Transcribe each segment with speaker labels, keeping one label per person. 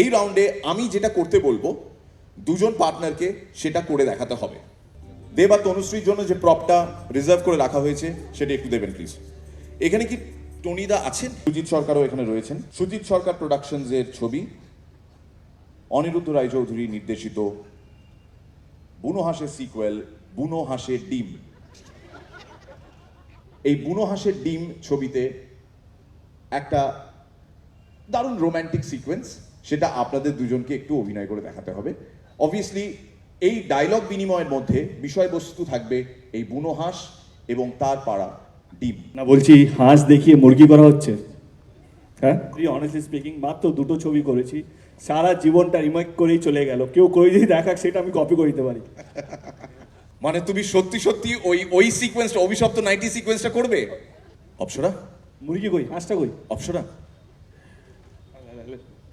Speaker 1: এই রাউন্ডে আমি যেটা করতে বলবো দুজন পার্টনারকে সেটা করে দেখাতে হবে। দেব আর তনুশ্রীর জন্য যে প্রপটা রিজার্ভ করে রাখা হয়েছে সেটা একটু দেবেন প্লিজ। এখানে কি টনিদা আছেন? সুজিত সরকারও এখানে রয়েছেন। সুজিত সরকার প্রোডাকশনস এর ছবি, অনিরুদ্ধ রায়চৌধুরী নির্দেশিত বুনো হাঁসের সিকুয়েল বুনো হাঁসের ডিম। এই বুনো হাঁসের ডিম ছবিতে একটা দারুণ রোম্যান্টিক সিকোয়েন্স, সেটা আপনাদের দুজনকে একটু অভিনয় করে দেখাতে হবে। অবভিয়াসলি এই ডায়লগ বিনিময়ের মধ্যে বিষয়বস্তু থাকবে এই বুনো হাঁস এবং তার পাড়া ডিম।
Speaker 2: না বলছি হাঁস দেখিয়ে মুরগি করা হচ্ছে? হ্যাঁ, অনেস্টলি স্পিকিং মাত্র দুটো ছবি করেছি, সারা জীবনটা রিমেক করেই চলে গেল। কেউ করে যদি দেখাক সেটা আমি কপি করে দিতে পারি।
Speaker 1: মানে তুমি সত্যি সত্যি ওই সিকোয়েন্সটা, অভিশপ্ত 90 সিকোয়েন্সটা করবে? অপসরা,
Speaker 2: মুরগি কই, হাঁসটা কই?
Speaker 1: অপসরা,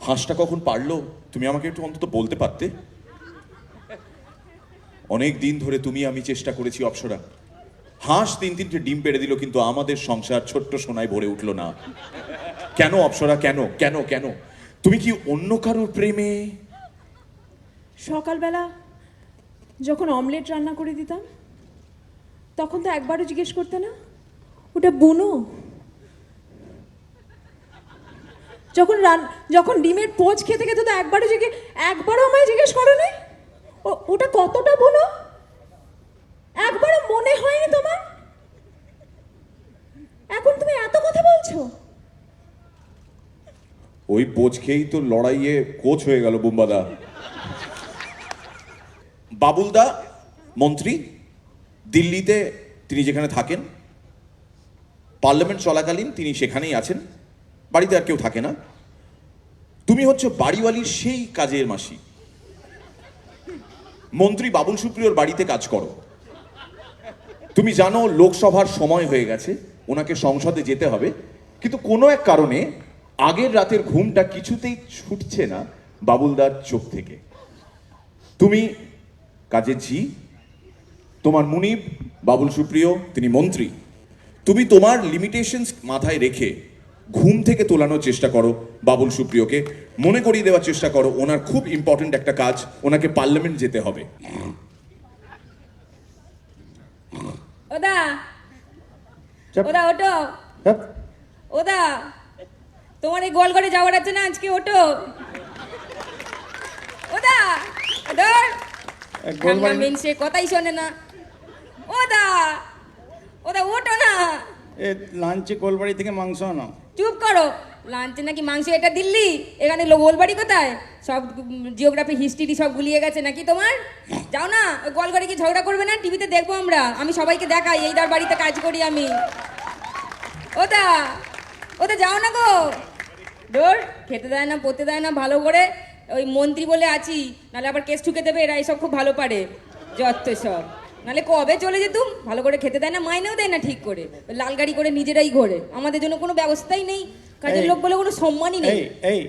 Speaker 1: হাঁসটা কখন পারলো তুমি আমাকে একটু অন্তত বলতে পারতে। অনেক দিন ধরে তুমি আমি চেষ্টা করেছি অপসরা, হাঁস 3-3টে ডিম পেড়ে দিল, কিন্তু আমাদের সংসার ছোট্ট সোনায় ভরে উঠলো না। কেন অপসরা, কেন কেন কেন? তুমি কি অন্য কারোর প্রেমে?
Speaker 3: সকালবেলা যখন অমলেট রান্না করে দিতাম তখন তো একবারও জিজ্ঞেস করতে না ওটা বুনো? যখন ডিমের পোচ খেতে খেতে তো একবারও আমায় জিজ্ঞেস করো না ওটা কতটা বুনো? একবারও মনে হয়নি তোমার? এখন তুমি এত কথা বলছো।
Speaker 1: ওই পোচ খেয়েই তো লড়াইয়ে কোচ হয়ে গেল বুম্বাদা। বাবুলদা মন্ত্রী, দিল্লিতে তিনি যেখানে থাকেন, পার্লামেন্ট চলাকালীন তিনি সেখানেই আছেন, বাড়িতে আর কেউ থাকে না। তুমি হচ্ছে বাড়িওয়ালির সেই কাজের মাসি। মন্ত্রী বাবুল সুপ্রিয়র বাড়িতে কাজ করো। তুমি জানো লোকসভার সময় হয়ে গেছে, ওনাকে সংসদে যেতে হবে, কিন্তু কোনো এক কারণে আগের রাতের ঘুমটা কিছুতেই ছুটছে না বাবুলদার চোখ থেকে। তুমি কাজের ঝি, তোমার মুনিব বাবুল সুপ্রিয় তিনি মন্ত্রী। তুমি তোমার লিমিটেশনস মাথায় রেখে ঘুম থেকে তোলানোর চেষ্টা করো বাবুল সুপ্রিয়কে, মনে করিয়ে দেওয়ার চেষ্টা করো ওনার খুব ইম্পর্টেন্ট একটা কাজ, ওনাকে পার্লামেন্ট যেতে হবে।
Speaker 3: ওদা ওদা ওটো, ওদা তোমার এই গোলঘরে যাওয়ার আছে না আজকে, ওটো ওদা। ধর ঠান্ডা মেনসে কথাই শোনে না। ওদা ওদা ওটো না।
Speaker 4: এ লাঞ্চে কোলবাড়ি থেকে মাংস আনো।
Speaker 3: চুপ করো। লাঞ্চে নাকি মাংস? এটা দিল্লি, এখানে গোলবাড়ি কোথায়? সব জিওগ্রাফি হিস্ট্রি সব গুলিয়ে গেছে নাকি তোমার? যাও না, ওই গোলঘরে কি ঝগড়া করবে না? টিভিতে দেখবো আমরা, আমি সবাইকে দেখাই এই দার বাড়িতে কাজ করি আমি। ওদা ওদা যাও না গো। ডোর খেতে দেয় না, পড়তে দেয় না ভালো করে। ওই মন্ত্রী বলে আছি, নাহলে আবার কেস ঠুকে দেবে, এরা এইসব খুব ভালো পারে যত সব। নাহলে কবে চলে যেতুম। ভালো করে খেতে দেয় না, মাইনেও দেয় না ঠিক করে, লাল গাড়ি করে নিজেরাই ঘোরে। আমাদের জন্য কোনো ব্যবস্থাই নেই, কাজের লোক বলে কোনো সম্মানই নেই।
Speaker 4: এই এই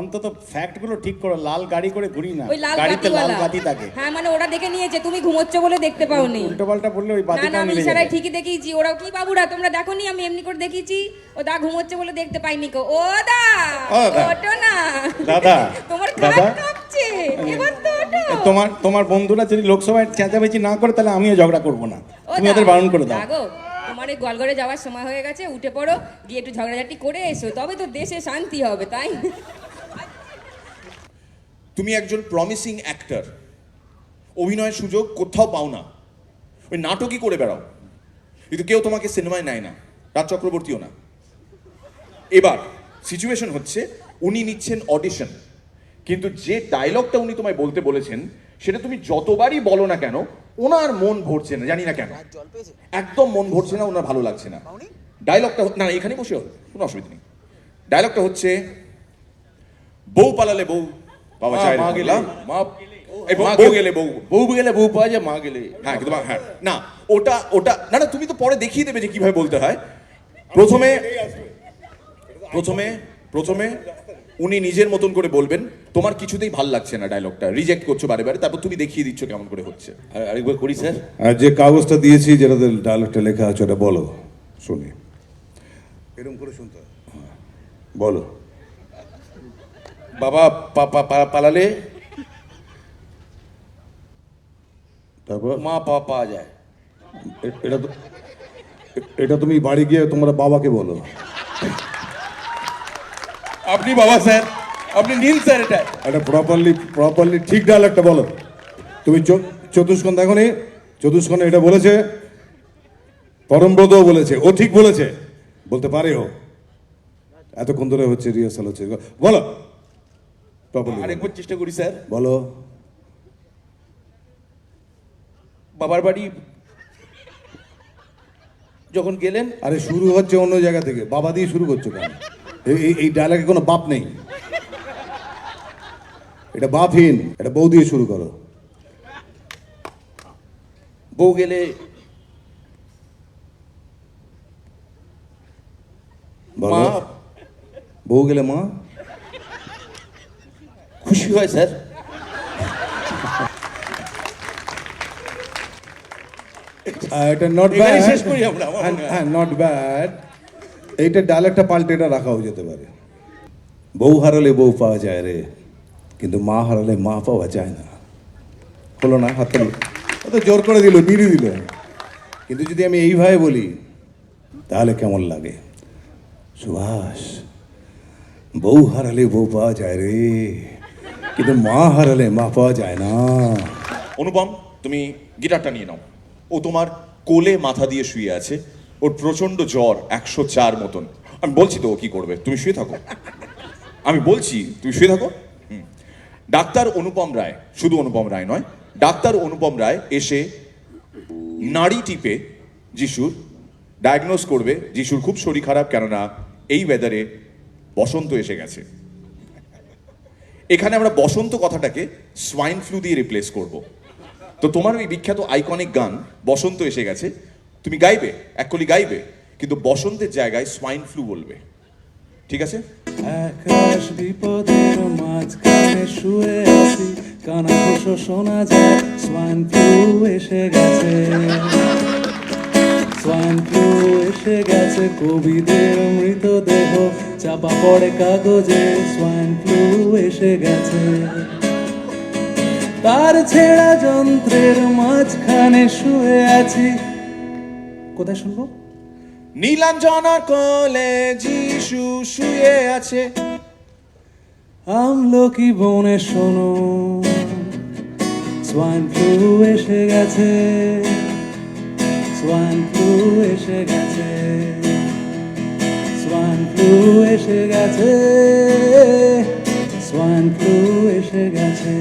Speaker 4: অন্তত ফ্যাক্ট গুলো ঠিক করো। লাল গাড়ি করে ঘুরি না,
Speaker 3: ওই লাল
Speaker 4: গাড়িতে লাল
Speaker 3: বাতিওয়ালা।
Speaker 4: বাতি থাকে।
Speaker 3: হ্যাঁ মানে ওরা দেখে নিয়েছে তুমি ঘুমোচ্ছ বলে দেখতে পাওনি।
Speaker 4: উল্টো পাল্টা বললে ওই
Speaker 3: না
Speaker 4: বাতিটা
Speaker 3: না, আমি
Speaker 4: নিভে
Speaker 3: ইশারায়
Speaker 4: যাবে।
Speaker 3: ঠিকই দেখিয়েছি। ওরাও কি বাবুরা তোমরা দেখোনি? আমি এমনি করে দেখিয়েছি। ও দা ঘুমোচ্ছে বলে দেখতে পাইনি কো। ও দা
Speaker 4: ও দা।
Speaker 3: ওঠো না
Speaker 4: দাদা,
Speaker 3: তোমার
Speaker 4: দাদা।
Speaker 3: কাজ কাঁপছে, এবার তো ওঠো।
Speaker 4: তোমার বন্ধুরা যদি লোকসভায় চেঁচামেচি না করে তাহলে আমিও ঝগড়া করবো না।
Speaker 3: ও
Speaker 4: তুমি
Speaker 3: দা,
Speaker 4: ওদের বারণ করে দাও।
Speaker 3: গো তোমার এই গোলঘরে যাওয়ার সময় হয়ে গেছে, উঠে পড়ো, গিয়ে একটু ঝগড়াঝাটি করে এসো, তবে তো দেশে শান্তি হবে। তাই
Speaker 1: তুমি একজন প্রমিসিং অ্যাক্টর, অভিনয়ের সুযোগ কোথাও পাও না, ওই নাটকই করে বেড়াও, কিন্তু কেউ তোমাকে সিনেমায় নেয় না, রাজ চক্রবর্তীও না। এবার সিচুয়েশন হচ্ছে উনি নিচ্ছেন অডিশন, কিন্তু যে ডায়লগটা উনি তোমায় বলতে বলেছেন সেটা তুমি যতবারই বলো না কেন ওনার মন ভরছে না, জানি না কেন, একদম মন ভরছে না, ওনার ভালো লাগছে না। ডায়লগটা না, এখানে বসে হবে, কোনো অসুবিধা নেই। ডায়লগটা হচ্ছে বউ পালালে বউ পাওয়া যায়,
Speaker 5: মা গেলে মা,
Speaker 1: বউ গেলে বউ,
Speaker 5: বউ গেলে বউ পাওয়া যায়, মা গেলে।
Speaker 1: হ্যাঁ কিন্তু হ্যাঁ না, ওটা না না, তুমি তো পরে দেখিয়ে দেবে যে কিভাবে বলতে হয়। প্রথমে প্রথমে প্রথমে উনি নিজের মতন করে বলবেন, তোমার কিছুতেই ভাল লাগছে না, ডায়লগটা রিজেক্ট করছো বারে বারে, তারপর তুমি দেখিয়ে দিচ্ছ কেমন করে হচ্ছে।
Speaker 5: আরেকবার করি স্যার।
Speaker 6: আর যে কাগজটা দিয়েছি যেটাতে ডায়লগটা লেখা আছে ওটা বলো, শুনি। এরকম করে শুনতে হয়। বলো।
Speaker 5: বাবা পালালে
Speaker 6: তারপর
Speaker 5: মা পাওয়া যায়।
Speaker 6: এটা তো এটা তুমি বাড়ি গিয়ে তোমার বাবাকে বলো।
Speaker 5: আপনি বাবা স্যার, আপনি নীল স্যার এটা।
Speaker 6: এটা প্রপারলি ঠিক ডায়লগটা বলো। তুমি চতুষ্কোণ দেখো নি? চতুষ্কোণে এটা বলেছে, পরমব্রতও বলেছে, ও ঠিক বলেছে, বলতে পারে ও। এতক্ষণ ধরে হচ্ছে, রিহার্সাল হচ্ছে, বলো প্রপারলি
Speaker 5: আরেকবার চেষ্টা করি স্যার।
Speaker 6: বলো।
Speaker 5: বাবার বাড়ি যখন গেলেন,
Speaker 6: আরে শুরু হচ্ছে অন্য জায়গা থেকে, বাবা দিয়ে শুরু করছো কেন? এই ডায়লগে কোনো বাপ নেই, এটা বাপহীন, এটা বউ দিয়ে শুরু করো।
Speaker 5: বউ গেলে
Speaker 6: বলো।
Speaker 5: মা
Speaker 6: বউ গেলে মা
Speaker 5: খুশি হয় স্যার।
Speaker 6: এটা নট
Speaker 5: এখানেই
Speaker 6: ব্যাড,
Speaker 5: শেষ করি আমরা, আমার মনে হয়।
Speaker 6: হ্যাঁ নট ব্যাড। এইটা ডায়লগটা পাল্টে এটা রাখাও যেতে পারে। বউ হারালে বউ পাওয়া যায় রে, কিন্তু মা হারালে মা পাওয়া যায় না। হলো না? হাততালি। ও তো জোর করে দিল, বিড়ি দিল। কিন্তু যদি আমি এইভাবে বলি তাহলে কেমন লাগে? সুভাষ, বউ হারালে বউ পাওয়া যায় রে, কিন্তু মা হারালে মা পাওয়া যায় না।
Speaker 1: অনুপম, তুমি গিটারটা নিয়ে নাও। ও তোমার কোলে মাথা দিয়ে শুয়ে আছে, ওর প্রচন্ড জ্বর, 104 মতন। আমি বলছি তো ও কি করবে, তুমি শুয়ে থাকো। আমি বলছি তুমি শুয়ে থাকো। ডাক্তার অনুপম রায়, শুধু অনুপম রায় নয়, ডাক্তার অনুপম রায় এসে নাড়ি টিপে যিশুর ডায়াগনোজ করবে যিশুর খুব শরীর খারাপ, কেননা এই ওয়েদারে বসন্ত এসে গেছে। এখানে আমরা বসন্ত কথাটাকে সোয়াইন ফ্লু দিয়ে রিপ্লেস করব। তো তোমার ওই বিখ্যাত আইকনিক গান বসন্ত এসে গেছে তুমি গাইবে, এককলি গাইবে, কিন্তু বসন্তের জায়গায় সোয়াইন ফ্লু বলবে। ঠিক আছে?
Speaker 7: আকাশ বিপদের মাঝখানে শুয়ে আছি, কানা ঘোষ শোনা যায় সোয়াইন ফ্লু এসে গেছে, সোয়াইন ফ্লু এসে গেছে। কবিদের মৃতদেহ চাপা পড়ে কাগজে, সোয়াইন ফ্লু এসে গেছে। তার ছেঁড়া যন্ত্রের মাঝখানে শুয়ে আছি। কোথায় শুনবো?
Speaker 1: নীলাঞ্জনার কোলে যিশু শুয়ে আছে।
Speaker 7: আমলকি বনে শোনো, সোয়াইন ফ্লু এসে গেছে, সোয়াইন ফ্লু এসে গেছে, সোয়াইন ফ্লু এসে গেছে, সোয়াইন ফ্লু এসে গেছে।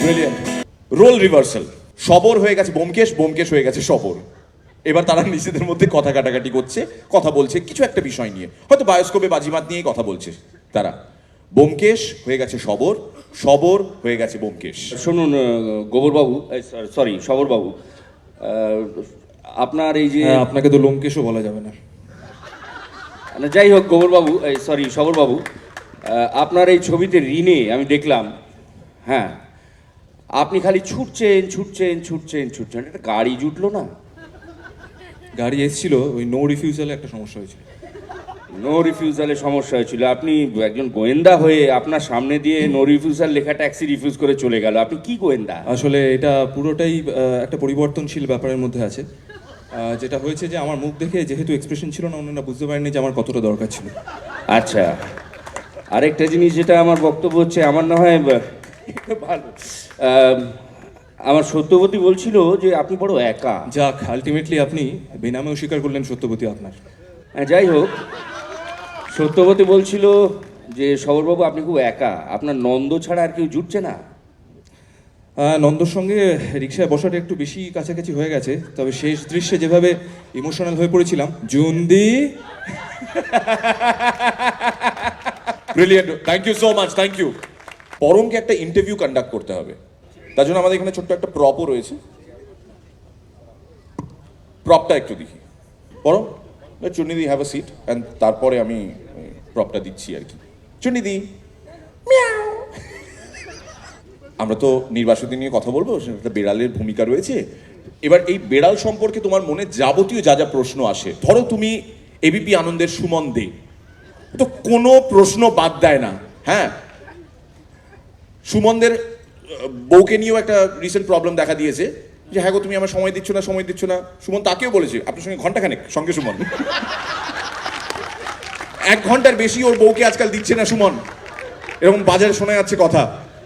Speaker 1: ব্রিলিয়ান্ট। Role reversal. সবর হয়ে গেছে ব্যোমকেশ, ব্যোমকেশ হয়ে গেছে সবর। এবার তারা নিজেদের মধ্যে কথা কাটাকাটি করছে, কথা বলছে কিছু একটা বিষয় নিয়ে, হয়তো বায়োস্কোপে বাজিমাত নিয়েই কথা বলছে তারা। ব্যোমকেশ হয়ে গেছে সবর, সবর হয়ে গেছে ব্যোমকেশ।
Speaker 8: শুনুন গোবরবাবু, সরি সবরবাবু, আপনার এই যে
Speaker 2: আপনাকে তো লোমকেশও বলা যাবে না।
Speaker 8: না, যাই হোক গোবরবাবু, সরি সবরবাবু, আপনার এই ছবিতে ঋণে আমি দেখলাম, হ্যাঁ, আপনি খালি ছুটছেন ছুটছেন ছুটছেন ছুটছেন, একটা গাড়ি জুটলো না?
Speaker 2: গাড়ি এসেছিল, ওই নো রিফিউজালে একটা সমস্যা হয়েছিল।
Speaker 8: নো রিফিউজালের সমস্যা হয়েছিল। আপনি একজন গোয়েন্দা হয়ে আপনার সামনে দিয়ে নো রিফিউজাল লেখা ট্যাক্সি রিফিউজ করে চলে গেল, আপনি কি গোয়েন্দা?
Speaker 2: আসলে এটা পুরোটাই একটা পরিবর্তনশীল ব্যাপারের মধ্যে আছে। যেটা হয়েছে যে আমার মুখ দেখে যেহেতু এক্সপ্রেশন ছিল না, অন্যরা বুঝতে পারেনি যে আমার কতটা দরকার ছিল।
Speaker 8: আচ্ছা, আরেকটা জিনিস যেটা আমার বক্তব্য হচ্ছে, আমার না হয় ভালো, আমার সত্যবতী বলছিল যে আপনি বড় একা।
Speaker 2: যাক, আলটিমেটলি আপনি বেনামেও স্বীকার করলেন সত্যবতী আপনার।
Speaker 8: হ্যাঁ, যাই হোক, সত্যবতী বলছিল যে সবরবাবু আপনি খুব একা, আপনার নন্দ ছাড়া আর কেউ জুটছে না।
Speaker 2: নন্দর সঙ্গে রিক্সায় বসাটা একটু বেশি কাছাকাছি হয়ে গেছে, তবে শেষ দৃশ্যে যেভাবে ইমোশনাল হয়ে পড়েছিলাম, জুন্দি।
Speaker 1: Brilliant, thank you so much, thank you. পরমকে একটা ইন্টারভিউ কন্ডাক্ট করতে হবে, তার জন্য আমাদের এখানে ছোট্ট একটা প্রপও রয়েছে। প্রপটা একটু দেখি। পরম, চুন্নিদি হ্যাভ আ সিট, অ্যান্ড তারপরে আমি প্রপটা দিচ্ছি আর কি। চুন্নিদি, আমরা তো নির্বাসিত নিয়ে কথা বলবো, সেটা একটা বেড়ালের ভূমিকা রয়েছে। এবার এই বেড়াল সম্পর্কে তোমার মনে যাবতীয় যা যা প্রশ্ন আসে, ধরো তুমি এবিপি আনন্দের সুমন দে, তো কোনো প্রশ্ন বাদ দেয় না, হ্যাঁ, সুমনদের বউকে নিয়েও একটা রিসেন্ট প্রবলেম দেখা দিয়েছে যে হ্যাঁ গো তুমি আমার সময় দিচ্ছ না। সুমন তাকেও বলেছে আপনার সঙ্গে ঘন্টাখানেক সঙ্গে সুমন 1 ঘন্টার বেশি ওর বউকে আজকাল দিচ্ছে না সুমন, এরকম বাজারে শোনা যাচ্ছে কথা,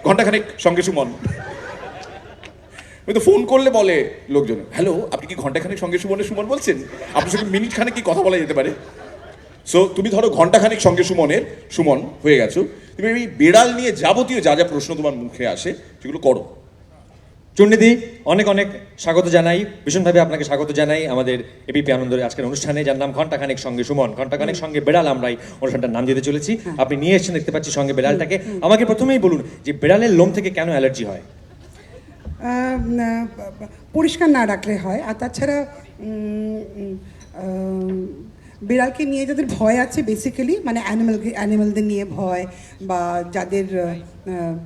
Speaker 1: ঘন্টাখানেক সঙ্গে সুমন। তো ফোন করলে বলে লোকজন, হ্যালো আপনি কি ঘন্টাখানেক সঙ্গে সুমন বলছেন, আপনার সঙ্গে মিনিট খানেক কি কথা বলা যেতে পারে? সো তুমি ধরো ঘন্টাখানেক সঙ্গে সুমন হয়ে গেছো, তুমি এই বেড়াল নিয়ে যাবতীয় যা যা প্রশ্ন তোমার মুখে আসে সেগুলো করো।
Speaker 9: চণ্ডীদি অনেক অনেক স্বাগত জানাই, ভীষণভাবে আপনাকে স্বাগত জানাই আমাদের এবিপি আনন্দের আজকের অনুষ্ঠানে, যার নাম ঘন্টাখানেক সঙ্গে সুমন, ঘন্টাখানেক সঙ্গে বেড়াল আমরাই অনুষ্ঠানটার নাম দিতে চলেছি। আপনি নিয়ে এসেছেন দেখতে পাচ্ছি সঙ্গে বেড়ালটাকে। আমাকে প্রথমেই বলুন যে বেড়ালের লোম থেকে কেন অ্যালার্জি হয়?
Speaker 10: পরিষ্কার না রাখলে হয়। আর তাছাড়া বিড়ালকে নিয়ে যাদের ভয় আছে বেসিক্যালি, মানে অ্যানিমালদের নিয়ে ভয়, বা যাদের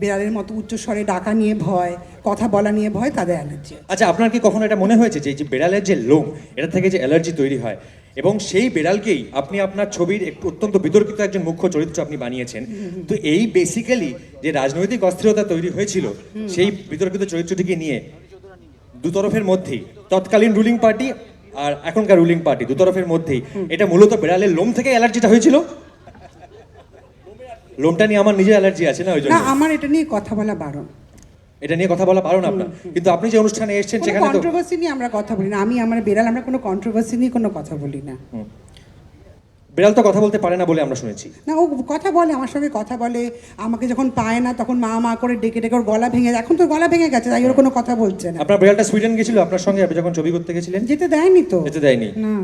Speaker 10: বিড়ালের মতো উচ্চস্বরে ডাকা নিয়ে ভয়, কথা বলা নিয়ে ভয়, তাদের অ্যালার্জি।
Speaker 9: আচ্ছা, আপনার কি কখনো এটা মনে হয়েছে যে এই যে বেড়ালের যে লোম, এটা থেকে যে অ্যালার্জি তৈরি হয়, এবং সেই বেড়ালকেই আপনি আপনার ছবির একটু অত্যন্ত বিতর্কিত একজন মুখ্য চরিত্র আপনি বানিয়েছেন, তো এই বেসিক্যালি যে রাজনৈতিক অস্থিরতা তৈরি হয়েছিল সেই বিতর্কিত চরিত্রটিকে নিয়ে দুতরফের মধ্যেই, তৎকালীন রুলিং পার্টি আর এখনকার রুলিং পার্টি দুতরফের মধ্যেই, এটা মূলত বেড়ালের লোম থেকে অ্যালার্জিটা হয়েছিল? লোমটা নিয়ে আমার নিজের অ্যালার্জি আছে না, ওই জন্য।
Speaker 10: না, আমার এটা নিয়ে কথা বলা বারণ।
Speaker 9: এটা নিয়ে কথা বলা বারণ আপনার, কিন্তু আপনি যে অনুষ্ঠানে এসেছেন সেখানে তো
Speaker 10: কন্ট্রোভার্সি নিয়ে আমরা কথা বলি না। আমার বেড়াল, আমরা কোনো কন্ট্রোভার্সি নিয়ে কোনো কথা বলি না।
Speaker 9: বেড়াল তো কথা বলতে পারে না বলে আমরা শুনেছি।
Speaker 10: না, ও কথা বলে, আমার সঙ্গে কথা বলে। আমাকে যখন পায় না তখন মা করে ডেকে ওর গলা ভেঙে যায়। এখন তো গলা ভেঙে গেছে, তাই ওর কোনো কথা বলছে না।
Speaker 9: আপনার বেড়ালটা সুইডেন গেছিল আপনার সঙ্গে, আপনি যখন ছবি করতে গেছিলেন?
Speaker 10: যেতে দেয়নি তো।
Speaker 9: যেতে দেয়নি
Speaker 10: না।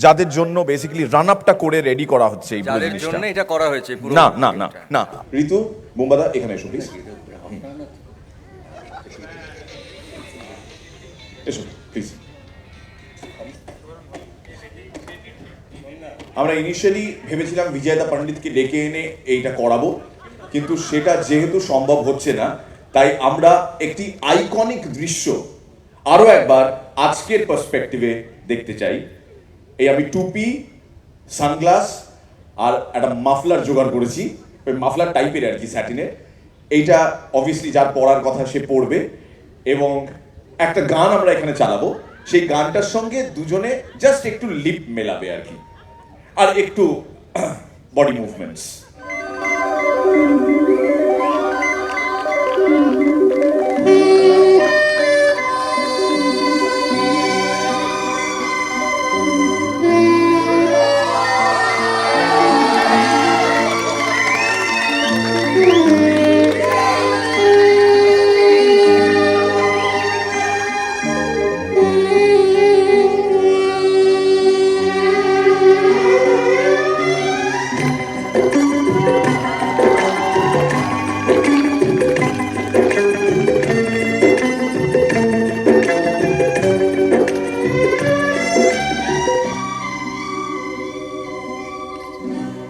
Speaker 1: যাদের জন্য বেসিক্যালি রান আপটা করে রেডি করা হচ্ছে এই পুরো জিনিসটা,
Speaker 8: এটা করা হয়েছে
Speaker 1: না ঋতু বোম্বাদা এখানে এসো প্লিজ, এসো প্লিজ। আমরা ইনিশিয়ালি ভেবেছিলাম বিজয়দা পণ্ডিতকে ডেকে এনে এইটা করাবো, কিন্তু সেটা যেহেতু সম্ভব হচ্ছে না, তাই আমরা একটি আইকনিক দৃশ্য আরো একবার আজকের পার্সপেক্টিভে দেখতে চাই। এই আমি টুপি, সানগ্লাস আর একটা মাফলার জোগাড় করেছি, ওই মাফলার টাইপের আর কি, স্যাটিনের। এইটা অবভিয়াসলি যার পড়ার কথা সে পড়বে, এবং একটা গান আমরা এখানে চালাবো, সেই গানটার সঙ্গে দুজনে জাস্ট একটু লিপ মেলাবে আর কি, আর একটু বডি মুভমেন্টস।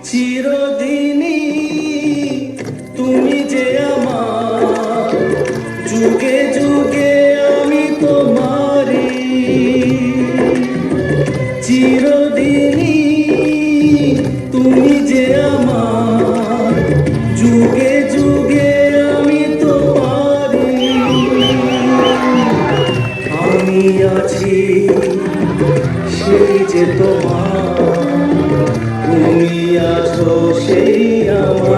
Speaker 7: চিরদিনই তুমি যে আমার, যুগে যুগে আমি তোমারি। চিরদিনই তুমি যে আমার, যুগে যুগে আমি তোমারি। আমি আছি সেই যে তোমার, তুমি আছো সেই আমার।